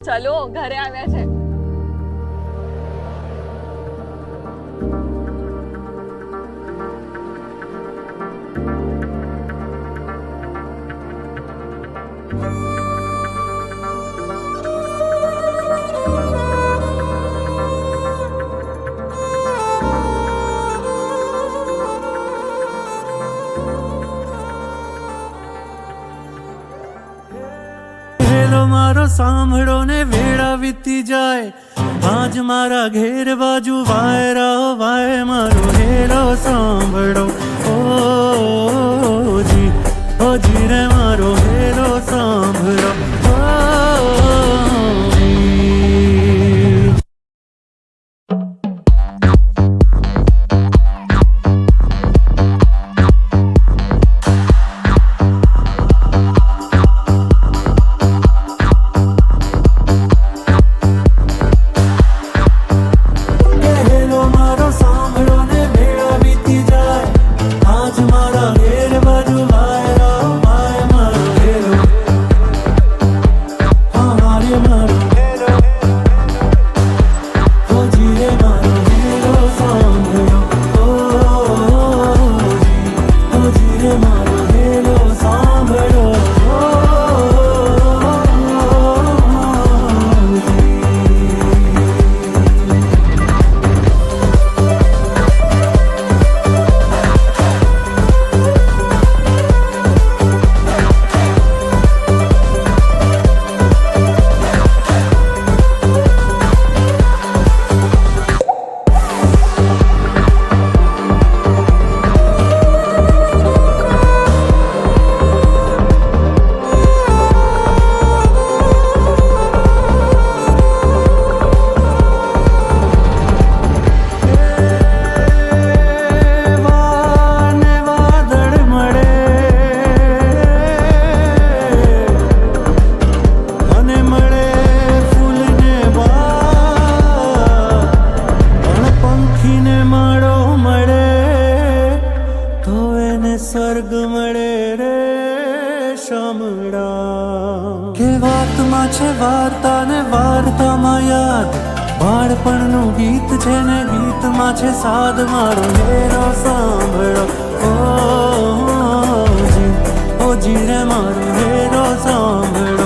ચલો ઘરે આવ્યા છે. મારો સાંભળો ને વેળા વીતી જાય આજ મારા ઘેર બાજુ વાયરા વાય મારો હેલો સાંભળો ઓ જી રે મારો હેલો સાંભળો સ્વર્ગ મળે રે શામળા કે વાતમાં છે વાર્તા ને વાર્તામાં યાદ બાળપણનું ગીત છે ને ગીતમાં છે સાદ મારો હેરો સાંભળો ઓ જી રે મારો હેરો સાંભળો